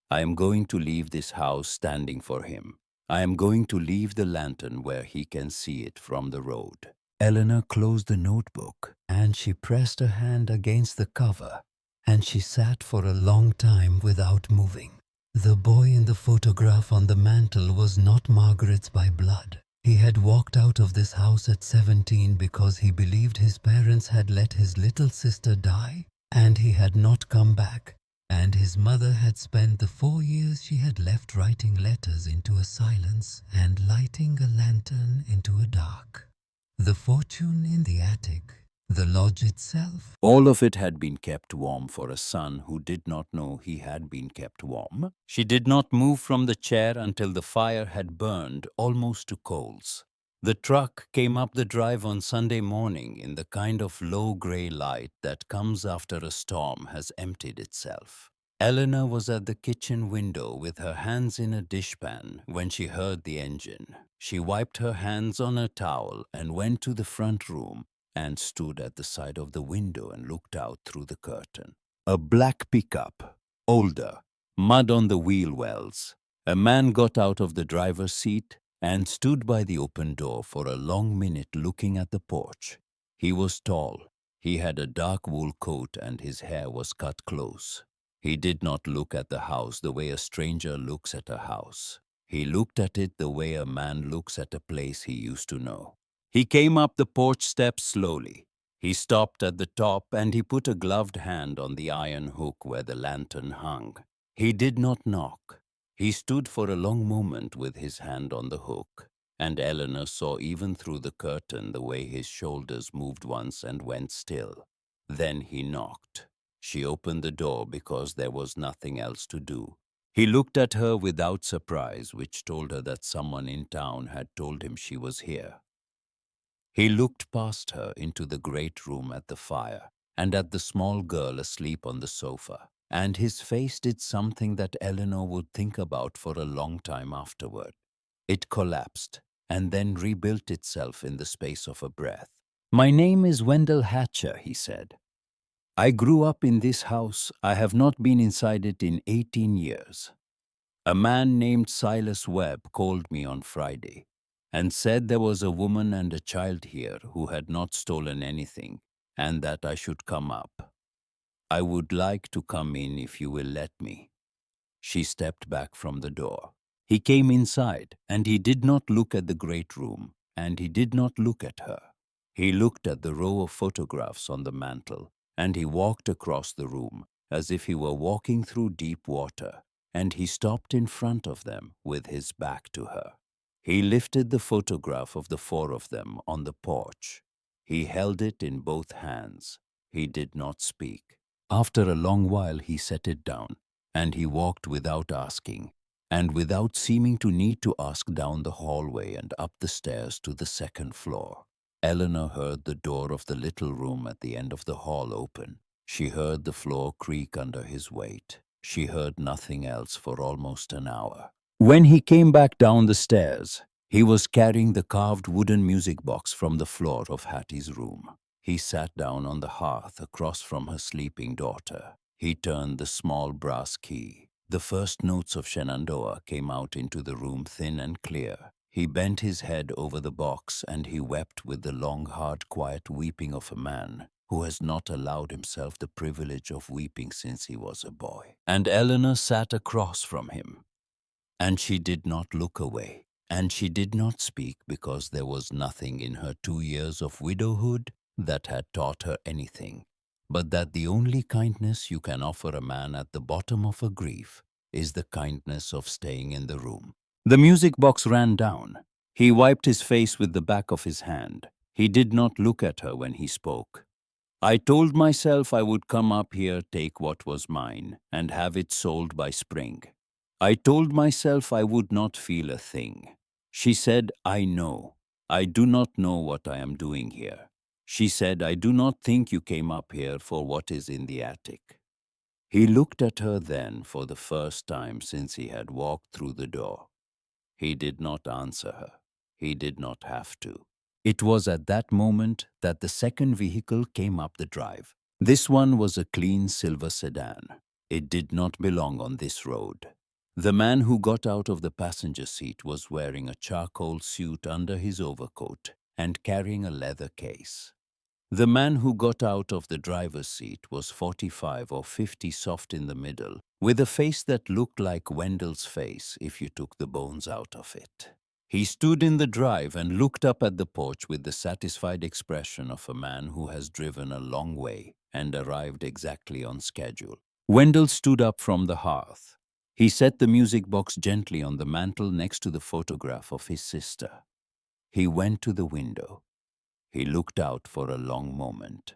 I am going to leave this house standing for him. I am going to leave the lantern where he can see it from the road. Eleanor closed the notebook and she pressed her hand against the cover and she sat for a long time without moving. The boy in the photograph on the mantel was not Margaret's by blood. He had walked out of this house at 17 because he believed his parents had let his little sister die and he had not come back. And his mother had spent the 4 years she had left writing letters into a silence and lighting a lantern into a dark. The fortune in the attic, the lodge itself. All of it had been kept warm for a son who did not know he had been kept warm. She did not move from the chair until the fire had burned almost to coals. The truck came up the drive on Sunday morning in the kind of low gray light that comes after a storm has emptied itself. Eleanor was at the kitchen window with her hands in a dishpan when she heard the engine. She wiped her hands on a towel and went to the front room and stood at the side of the window and looked out through the curtain. A black pickup, older, mud on the wheel wells. A man got out of the driver's seat and stood by the open door for a long minute looking at the porch. He was tall. He had a dark wool coat and his hair was cut close. He did not look at the house the way a stranger looks at a house. He looked at it the way a man looks at a place he used to know. He came up the porch steps slowly. He stopped at the top and he put a gloved hand on the iron hook where the lantern hung. He did not knock. He stood for a long moment with his hand on the hook, and Eleanor saw even through the curtain the way his shoulders moved once and went still. Then he knocked. She opened the door because there was nothing else to do. He looked at her without surprise, which told her that someone in town had told him she was here. He looked past her into the great room at the fire and at the small girl asleep on the sofa, and his face did something that Eleanor would think about for a long time afterward. It collapsed and then rebuilt itself in the space of a breath. "My name is Wendell Hatcher," he said. "I grew up in this house. I have not been inside it in 18 years. A man named Silas Webb called me on Friday and said there was a woman and a child here who had not stolen anything and that I should come up. I would like to come in if you will let me." She stepped back from the door. He came inside and he did not look at the great room and he did not look at her. He looked at the row of photographs on the mantel and he walked across the room as if he were walking through deep water, and he stopped in front of them with his back to her. He lifted the photograph of the four of them on the porch. He held it in both hands. He did not speak. After a long while he set it down, and he walked without asking, and without seeming to need to ask, down the hallway and up the stairs to the second floor. Eleanor heard the door of the little room at the end of the hall open. She heard the floor creak under his weight. She heard nothing else for almost an hour. When he came back down the stairs, he was carrying the carved wooden music box from the floor of Hattie's room. He sat down on the hearth across from her sleeping daughter. He turned the small brass key. The first notes of Shenandoah came out into the room thin and clear. He bent his head over the box and he wept with the long, hard, quiet weeping of a man who has not allowed himself the privilege of weeping since he was a boy. And Eleanor sat across from him, and she did not look away, and she did not speak because there was nothing in her 2 years of widowhood that had taught her anything, but that the only kindness you can offer a man at the bottom of a grief is the kindness of staying in the room. The music box ran down. He wiped his face with the back of his hand. He did not look at her when he spoke. I told myself I would come up here, take what was mine, and have it sold by spring. I told myself I would not feel a thing. She said, I know. I do not know what I am doing here. She said, I do not think you came up here for what is in the attic. He looked at her then for the first time since he had walked through the door. He did not answer her. He did not have to. It was at that moment that the second vehicle came up the drive. This one was a clean silver sedan. It did not belong on this road. The man who got out of the passenger seat was wearing a charcoal suit under his overcoat and carrying a leather case. The man who got out of the driver's seat was 45 or 50, soft in the middle, with a face that looked like Wendell's face if you took the bones out of it. He stood in the drive and looked up at the porch with the satisfied expression of a man who has driven a long way and arrived exactly on schedule. Wendell stood up from the hearth. He set the music box gently on the mantel next to the photograph of his sister. He went to the window. He looked out for a long moment.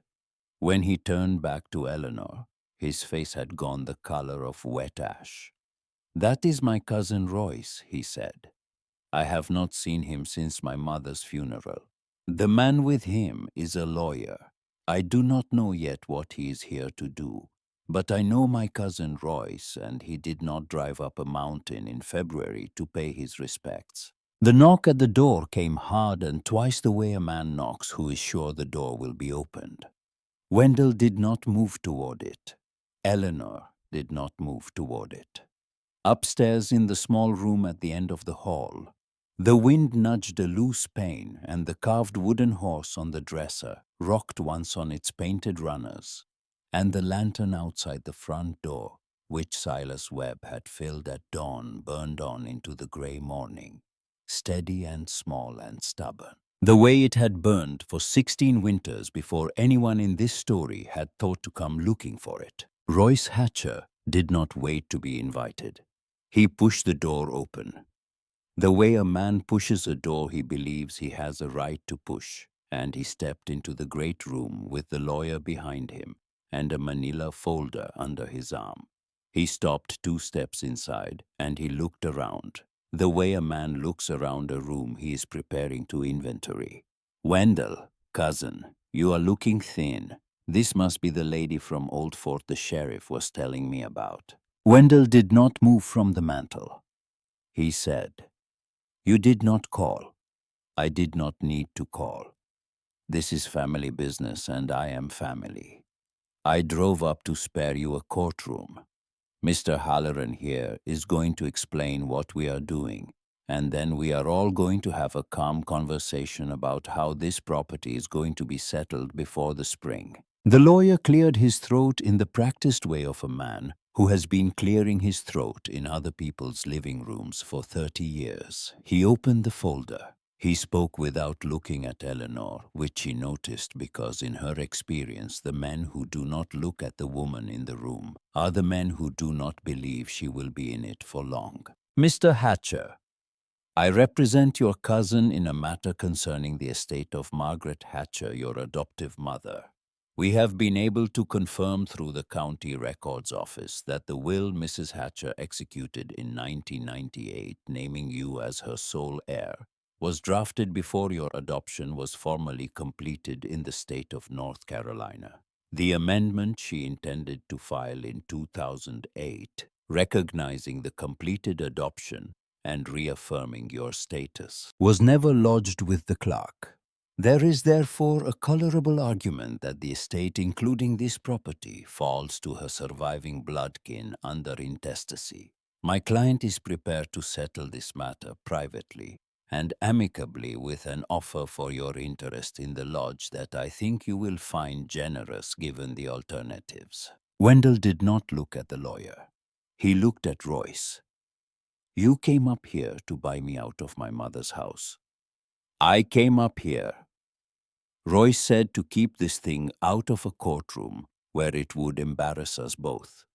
When he turned back to Eleanor, his face had gone the color of wet ash. That is my cousin Royce, he said. I have not seen him since my mother's funeral. The man with him is a lawyer. I do not know yet what he is here to do, but I know my cousin Royce, and he did not drive up a mountain in February to pay his respects. The knock at the door came hard and twice the way a man knocks who is sure the door will be opened. Wendell did not move toward it. Eleanor did not move toward it. Upstairs in the small room at the end of the hall, the wind nudged a loose pane and the carved wooden horse on the dresser rocked once on its painted runners, and the lantern outside the front door, which Silas Webb had filled at dawn, burned on into the gray morning, steady and small and stubborn, the way it had burned for 16 winters before anyone in this story had thought to come looking for it. Royce Hatcher did not wait to be invited. He pushed the door open. The way a man pushes a door he believes he has a right to push, and he stepped into the great room with the lawyer behind him and a manila folder under his arm. He stopped 2 steps inside and he looked around, the way a man looks around a room he is preparing to inventory. Wendell, cousin, you are looking thin. This must be the lady from Old Fort the sheriff was telling me about. Wendell did not move from the mantel. He said, You did not call. I did not need to call. This is family business and I am family. I drove up to spare you a courtroom. Mr. Halloran here is going to explain what we are doing, and then we are all going to have a calm conversation about how this property is going to be settled before the spring. The lawyer cleared his throat in the practiced way of a man who has been clearing his throat in other people's living rooms for 30 years. He opened the folder. He spoke without looking at Eleanor, which she noticed because in her experience the men who do not look at the woman in the room are the men who do not believe she will be in it for long. Mr. Hatcher, I represent your cousin in a matter concerning the estate of Margaret Hatcher, your adoptive mother. We have been able to confirm through the county records office that the will Mrs. Hatcher executed in 1998, naming you as her sole heir, was drafted before your adoption was formally completed in the state of North Carolina. The amendment she intended to file in 2008, recognizing the completed adoption and reaffirming your status, was never lodged with the clerk. There is therefore a colorable argument that the estate, including this property, falls to her surviving bloodkin under intestacy. My client is prepared to settle this matter privately and amicably with an offer for your interest in the lodge that I think you will find generous given the alternatives. Wendell did not look at the lawyer. He looked at Royce. You came up here to buy me out of my mother's house. I came up here, Royce said, to keep this thing out of a courtroom where it would embarrass us both.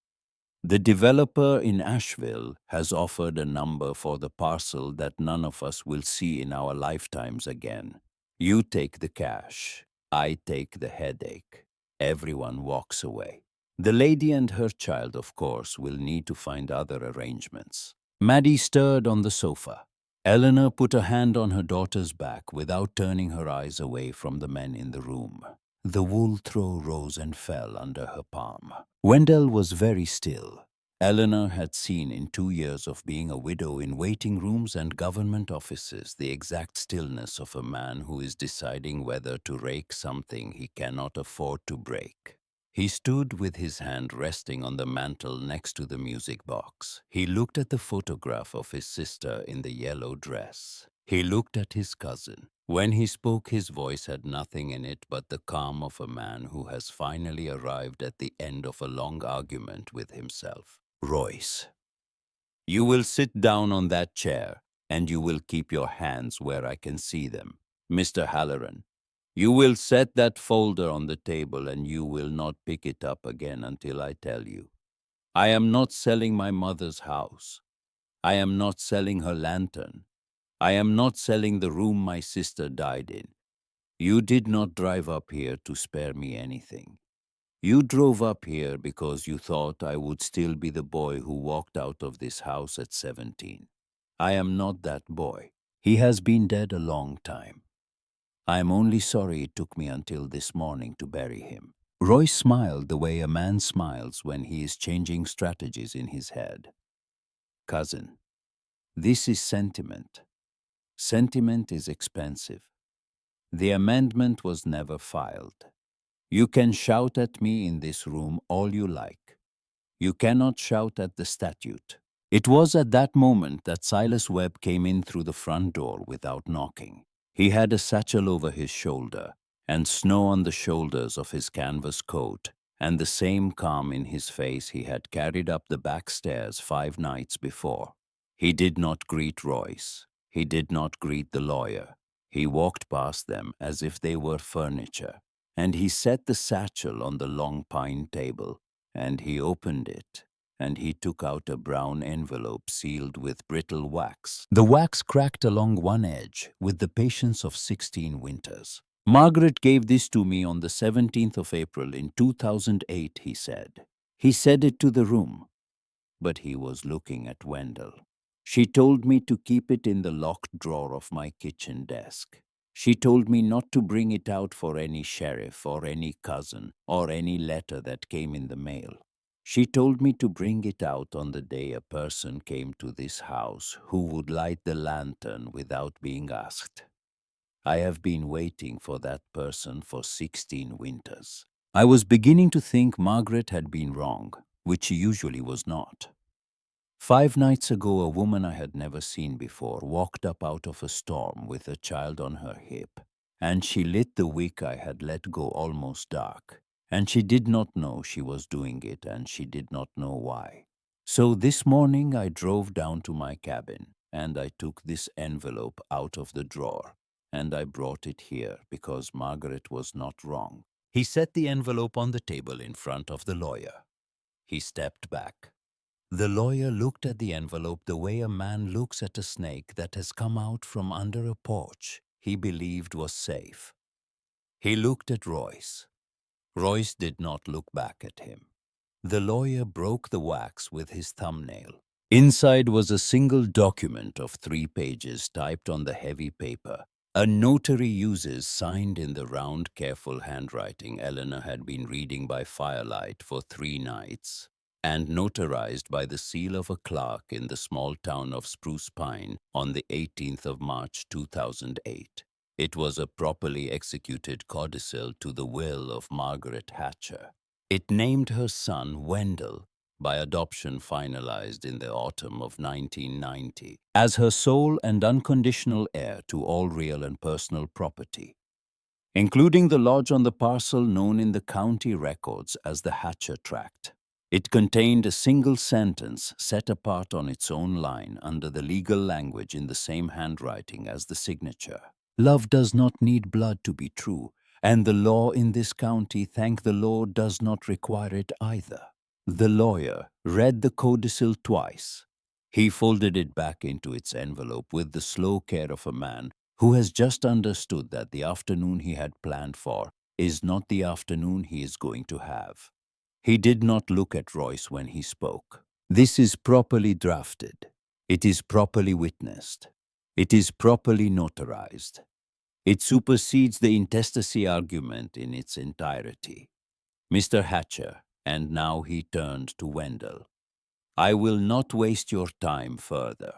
The developer in Asheville has offered a number for the parcel that none of us will see in our lifetimes again. You take the cash, I take the headache. Everyone walks away. The lady and her child, of course, will need to find other arrangements. Maddie stirred on the sofa. Eleanor put a hand on her daughter's back without turning her eyes away from the men in the room. The wool throw rose and fell under her palm. Wendell was very still. Eleanor had seen in 2 years of being a widow in waiting rooms and government offices the exact stillness of a man who is deciding whether to rake something he cannot afford to break. He stood with his hand resting on the mantel next to the music box. He looked at the photograph of his sister in the yellow dress. He looked at his cousin. When he spoke, his voice had nothing in it but the calm of a man who has finally arrived at the end of a long argument with himself. Royce, you will sit down on that chair, and you will keep your hands where I can see them. Mr. Halloran, you will set that folder on the table and you will not pick it up again until I tell you. I am not selling my mother's house. I am not selling her lantern. I am not selling the room my sister died in. You did not drive up here to spare me anything. You drove up here because you thought I would still be the boy who walked out of this house at 17. I am not that boy. He has been dead a long time. I am only sorry it took me until this morning to bury him. Royce smiled the way a man smiles when he is changing strategies in his head. Cousin, this is sentiment. Sentiment is expensive. The amendment was never filed. You can shout at me in this room all you like. You cannot shout at the statute. It was at that moment that Silas Webb came in through the front door without knocking. He had a satchel over his shoulder, and snow on the shoulders of his canvas coat, and the same calm in his face he had carried up the back stairs 5 nights before. He did not greet Royce. He did not greet the lawyer. He walked past them as if they were furniture, and he set the satchel on the long pine table, and he opened it, and he took out a brown envelope sealed with brittle wax. The wax cracked along one edge with the patience of 16 winters. Margaret gave this to me on the 17th of April in 2008, he said. He said it to the room, but he was looking at Wendell. She told me to keep it in the locked drawer of my kitchen desk. She told me not to bring it out for any sheriff or any cousin or any letter that came in the mail. She told me to bring it out on the day a person came to this house who would light the lantern without being asked. I have been waiting for that person for 16 winters. I was beginning to think Margaret had been wrong, which she usually was not. 5 nights ago, a woman I had never seen before walked up out of a storm with a child on her hip, and she lit the wick I had let go almost dark, and she did not know she was doing it, and she did not know why. So this morning I drove down to my cabin, and I took this envelope out of the drawer, and I brought it here because Margaret was not wrong. He set the envelope on the table in front of the lawyer. He stepped back. The lawyer looked at the envelope the way a man looks at a snake that has come out from under a porch he believed was safe. He looked at Royce. Royce did not look back at him. The lawyer broke the wax with his thumbnail. Inside was a single document of 3 pages typed on the heavy paper. A notary uses signed in the round, careful handwriting Eleanor had been reading by firelight for 3 nights, and notarized by the seal of a clerk in the small town of Spruce Pine on the 18th of March 2008. It was a properly executed codicil to the will of Margaret Hatcher. It named her son Wendell, by adoption finalized in the autumn of 1990, as her sole and unconditional heir to all real and personal property, including the lodge on the parcel known in the county records as the Hatcher Tract. It contained a single sentence set apart on its own line under the legal language in the same handwriting as the signature. Love does not need blood to be true, and the law in this county, thank the Lord, does not require it either. The lawyer read the codicil twice. He folded it back into its envelope with the slow care of a man who has just understood that the afternoon he had planned for is not the afternoon he is going to have. He did not look at Royce when he spoke. This is properly drafted. It is properly witnessed. It is properly notarized. It supersedes the intestacy argument in its entirety. Mr. Hatcher, and now he turned to Wendell, I will not waste your time further.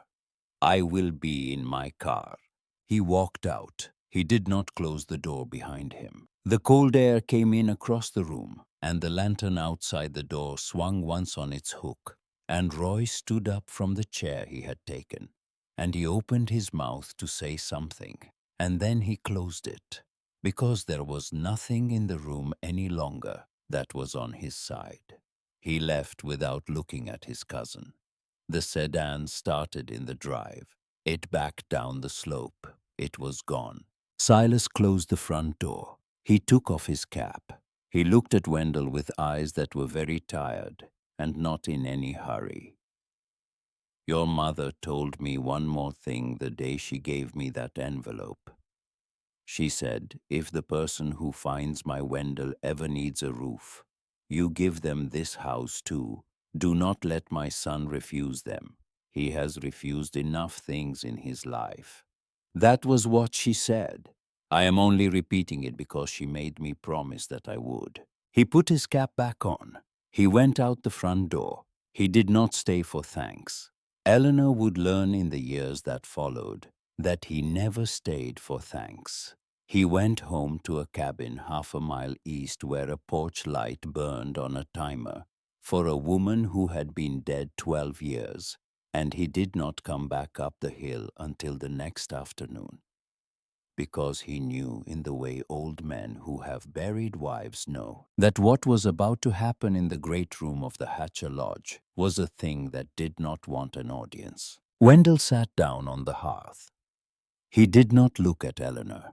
I will be in my car. He walked out. He did not close the door behind him. The cold air came in across the room, and the lantern outside the door swung once on its hook, and Roy stood up from the chair he had taken, and he opened his mouth to say something, and then he closed it, because there was nothing in the room any longer that was on his side. He left without looking at his cousin. The sedan started in the drive. It backed down the slope. It was gone. Silas closed the front door. He took off his cap. He looked at Wendell with eyes that were very tired and not in any hurry. Your mother told me one more thing the day she gave me that envelope. She said, if the person who finds my Wendell ever needs a roof, you give them this house too. Do not let my son refuse them. He has refused enough things in his life. That was what she said. I am only repeating it because she made me promise that I would. He put his cap back on. He went out the front door. He did not stay for thanks. Eleanor would learn in the years that followed that he never stayed for thanks. He went home to a cabin half a mile east where a porch light burned on a timer for a woman who had been dead 12 years, and he did not come back up the hill until the next afternoon, because he knew, in the way old men who have buried wives know, that what was about to happen in the great room of the Hatcher Lodge was a thing that did not want an audience. Wendell sat down on the hearth. He did not look at Eleanor.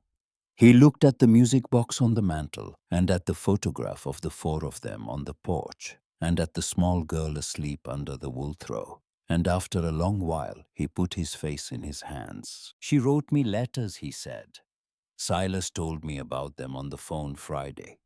He looked at the music box on the mantel, and at the photograph of the four of them on the porch, and at the small girl asleep under the wool throw. And after a long while, he put his face in his hands. She wrote me letters, he said. Silas told me about them on the phone Friday.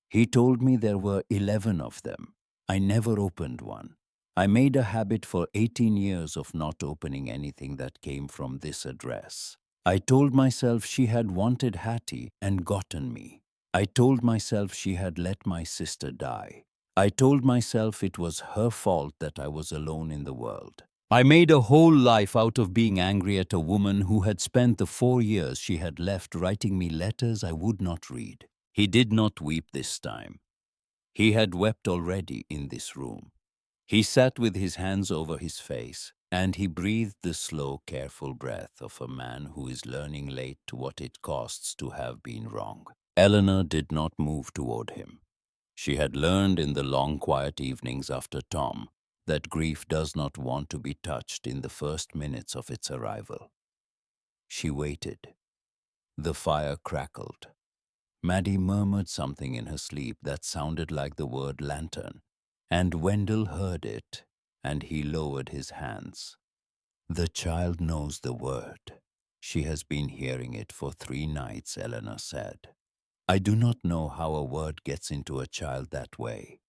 He told me there were 11 of them. I never opened one. I made a habit for 18 years of not opening anything that came from this address. I told myself she had wanted Hattie and gotten me. I told myself she had let my sister die. I told myself it was her fault that I was alone in the world. I made a whole life out of being angry at a woman who had spent the 4 years she had left writing me letters I would not read. He did not weep this time. He had wept already in this room. He sat with his hands over his face, and he breathed the slow, careful breath of a man who is learning late what it costs to have been wrong. Eleanor did not move toward him. She had learned in the long, quiet evenings after Tom that grief does not want to be touched in the first minutes of its arrival. She waited. The fire crackled. Maddie murmured something in her sleep that sounded like the word lantern, and Wendell heard it, and he lowered his hands. The child knows the word. She has been hearing it for 3 nights, Eleanor said. I do not know how a word gets into a child that way.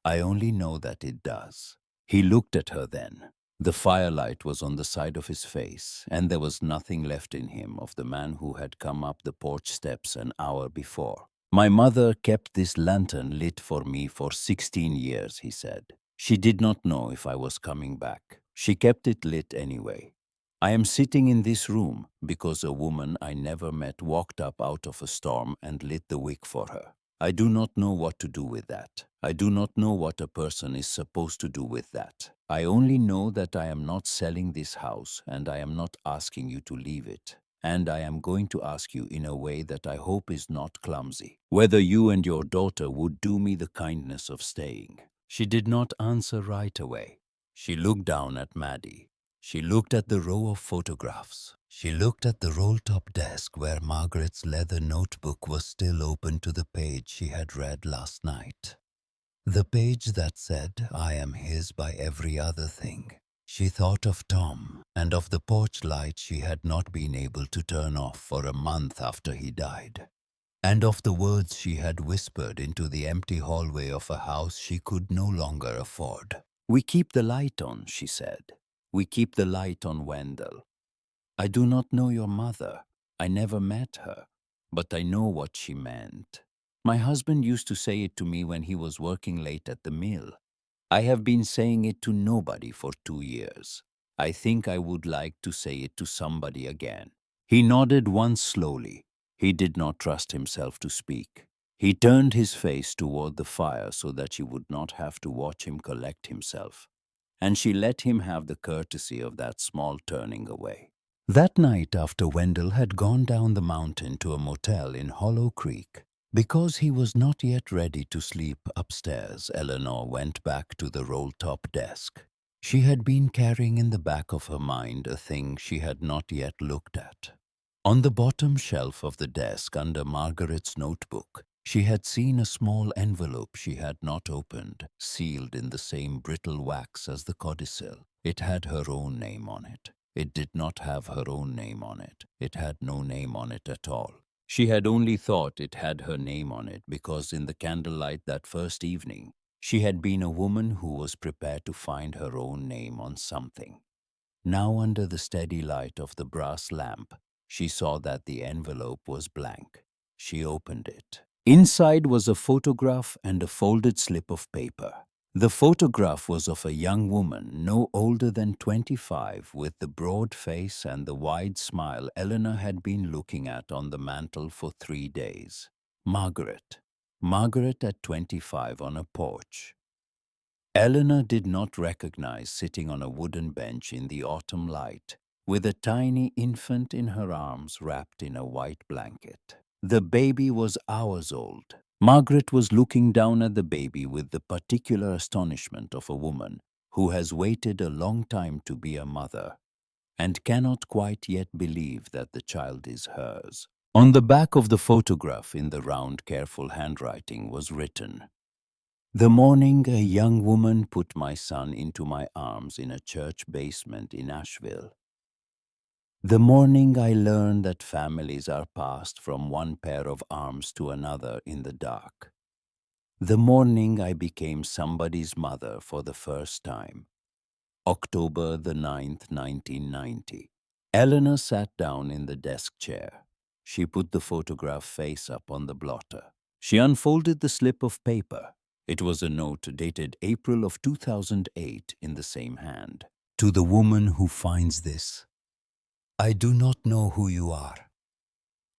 I only know that it does. He looked at her then. The firelight was on the side of his face, and there was nothing left in him of the man who had come up the porch steps an hour before. My mother kept this lantern lit for me for 16 years, he said. She did not know if I was coming back. She kept it lit anyway. I am sitting in this room because a woman I never met walked up out of a storm and lit the wick for her. I do not know what to do with that. I do not know what a person is supposed to do with that. I only know that I am not selling this house and I am not asking you to leave it. And I am going to ask you in a way that I hope is not clumsy, whether you and your daughter would do me the kindness of staying. She did not answer right away. She looked down at Maddie. She looked at the row of photographs. She looked at the roll-top desk where Margaret's leather notebook was still open to the page she had read last night. The page that said, "I am his by every other thing." She thought of Tom and of the porch light she had not been able to turn off for a month after he died, and of the words she had whispered into the empty hallway of a house she could no longer afford. "We keep the light on," she said. "We keep the light on Wendell. I do not know your mother. I never met her, but I know what she meant. My husband used to say it to me when he was working late at the mill. I have been saying it to nobody for 2 years. I think I would like to say it to somebody again." He nodded once slowly. He did not trust himself to speak. He turned his face toward the fire so that she would not have to watch him collect himself, and she let him have the courtesy of that small turning away. That night, after Wendell had gone down the mountain to a motel in Hollow Creek, because he was not yet ready to sleep upstairs, Eleanor went back to the roll-top desk. She had been carrying in the back of her mind a thing she had not yet looked at. On the bottom shelf of the desk under Margaret's notebook, she had seen a small envelope she had not opened, sealed in the same brittle wax as the codicil. It had her own name on it. It did not have her own name on it. It had no name on it at all. She had only thought it had her name on it because in the candlelight that first evening, she had been a woman who was prepared to find her own name on something. Now, under the steady light of the brass lamp, she saw that the envelope was blank. She opened it. Inside was a photograph and a folded slip of paper. The photograph was of a young woman no older than 25 with the broad face and the wide smile Eleanor had been looking at on the mantel for 3 days. Margaret. Margaret at 25 on a porch. Eleanor did not recognize sitting on a wooden bench in the autumn light, with a tiny infant in her arms wrapped in a white blanket. The baby was hours old. Margaret was looking down at the baby with the particular astonishment of a woman who has waited a long time to be a mother and cannot quite yet believe that the child is hers. On the back of the photograph in the round, careful handwriting was written, "The morning a young woman put my son into my arms in a church basement in Asheville. The morning I learned that families are passed from one pair of arms to another in the dark. The morning I became somebody's mother for the first time. October the 9th, 1990. Eleanor sat down in the desk chair. She put the photograph face up on the blotter. She unfolded the slip of paper. It was a note dated April of 2008 in the same hand. "To the woman who finds this, I do not know who you are.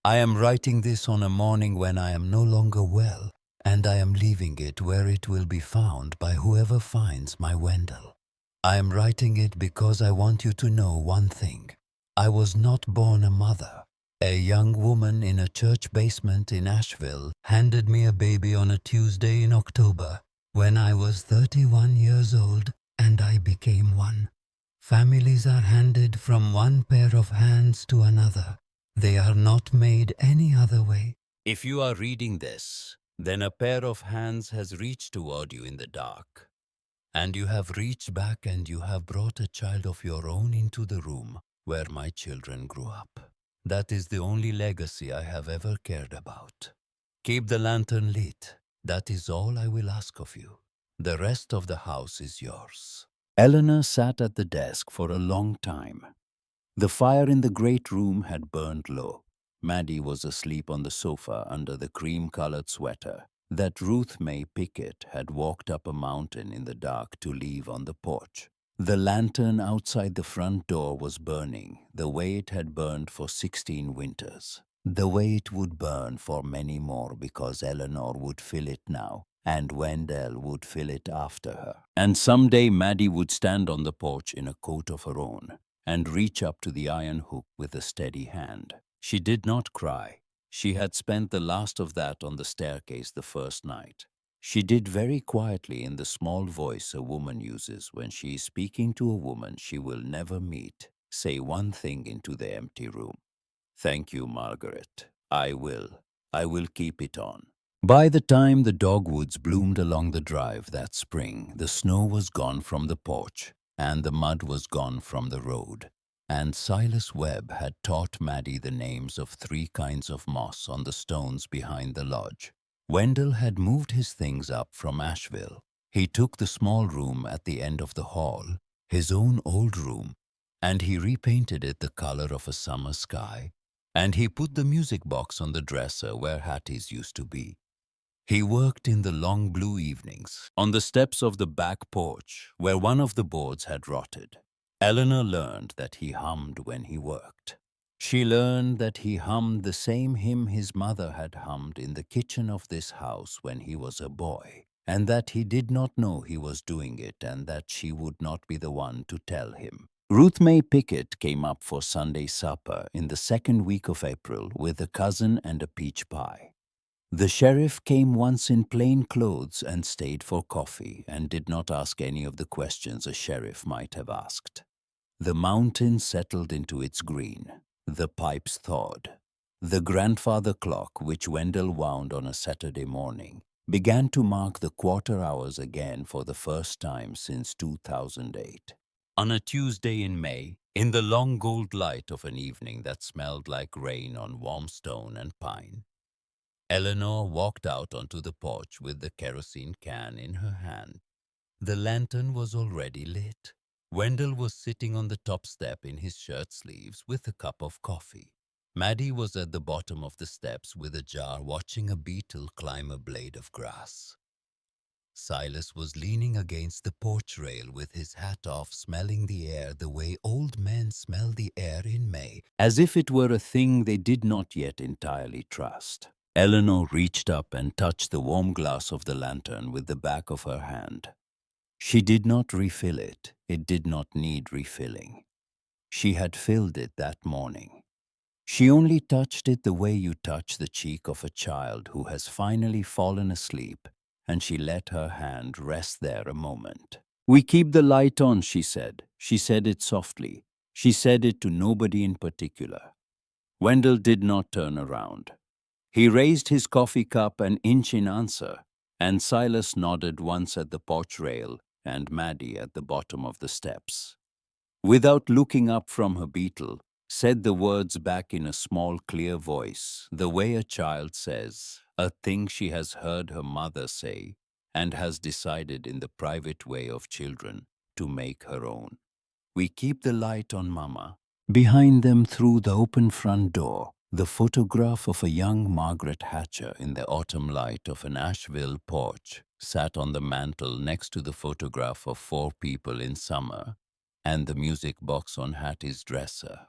I am writing this on a morning when I am no longer well, and I am leaving it where it will be found by whoever finds my Wendell. I am writing it because I want you to know one thing. I was not born a mother. A young woman in a church basement in Asheville handed me a baby on a Tuesday in October when I was 31 years old, and I became one. Families are handed from one pair of hands to another. They are not made any other way. If you are reading this, then a pair of hands has reached toward you in the dark. And you have reached back and you have brought a child of your own into the room where my children grew up. That is the only legacy I have ever cared about. Keep the lantern lit. That is all I will ask of you. The rest of the house is yours." Eleanor sat at the desk for a long time. The fire in the great room had burned low. Maddie was asleep on the sofa under the cream-colored sweater that Ruth May Pickett had walked up a mountain in the dark to leave on the porch. The lantern outside the front door was burning the way it had burned for 16 winters. The way it would burn for many more, because Eleanor would fill it now and Wendell would fill it after her. And someday Maddie would stand on the porch in a coat of her own and reach up to the iron hook with a steady hand. She did not cry. She had spent the last of that on the staircase the first night. She did very quietly, in the small voice a woman uses when she is speaking to a woman she will never meet, say one thing into the empty room. "Thank you, Margaret. I will. I will keep it on." By the time the dogwoods bloomed along the drive that spring, the snow was gone from the porch, and the mud was gone from the road. And Silas Webb had taught Maddie the names of 3 kinds of moss on the stones behind the lodge. Wendell had moved his things up from Asheville. He took the small room at the end of the hall, his own old room, and he repainted it the color of a summer sky, and he put the music box on the dresser where Hattie's used to be. He worked in the long blue evenings on the steps of the back porch where one of the boards had rotted. Eleanor learned that he hummed when he worked. She learned that he hummed the same hymn his mother had hummed in the kitchen of this house when he was a boy, and that he did not know he was doing it, and that she would not be the one to tell him. Ruth May Pickett came up for Sunday supper in the 2nd week of April with a cousin and a peach pie. The sheriff came once in plain clothes and stayed for coffee and did not ask any of the questions a sheriff might have asked. The mountain settled into its green. The pipes thawed. The grandfather clock, which Wendell wound on a Saturday morning, began to mark the quarter hours again for the first time since 2008. On a Tuesday in May, in the long gold light of an evening that smelled like rain on warm stone and pine, Eleanor walked out onto the porch with the kerosene can in her hand. The lantern was already lit. Wendell was sitting on the top step in his shirt sleeves with a cup of coffee. Maddie was at the bottom of the steps with a jar watching a beetle climb a blade of grass. Silas was leaning against the porch rail with his hat off, smelling the air the way old men smell the air in May, as if it were a thing they did not yet entirely trust. Eleanor reached up and touched the warm glass of the lantern with the back of her hand. She did not refill it. It did not need refilling. She had filled it that morning. She only touched it the way you touch the cheek of a child who has finally fallen asleep, and she let her hand rest there a moment. "We keep the light on," she said. She said it softly. She said it to nobody in particular. Wendell did not turn around. He raised his coffee cup an inch in answer, and Silas nodded once at the porch rail and Maddie at the bottom of the steps. Without looking up from her beetle, said the words back in a small, clear voice, the way a child says a thing she has heard her mother say and has decided in the private way of children to make her own. "We keep the light on, Mama." Behind them, through the open front door, the photograph of a young Margaret Hatcher in the autumn light of an Asheville porch sat on the mantel next to the photograph of 4 people in summer and the music box on Hattie's dresser.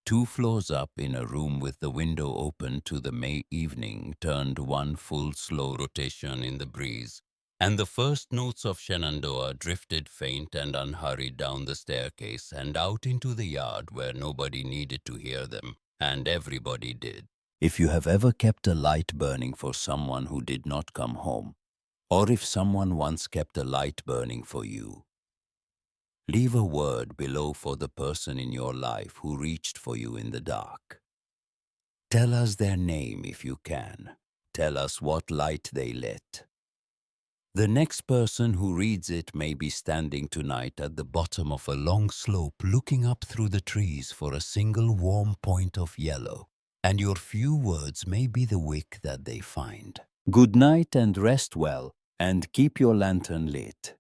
2 floors up, in a room with the window open to the May evening, turned one full slow rotation in the breeze, and the first notes of Shenandoah drifted faint and unhurried down the staircase and out into the yard where nobody needed to hear them, and everybody did. If you have ever kept a light burning for someone who did not come home, or if someone once kept a light burning for you, leave a word below for the person in your life who reached for you in the dark. Tell us their name if you can. Tell us what light they lit. The next person who reads it may be standing tonight at the bottom of a long slope looking up through the trees for a single warm point of yellow, and your few words may be the wick that they find. Good night and rest well, and keep your lantern lit.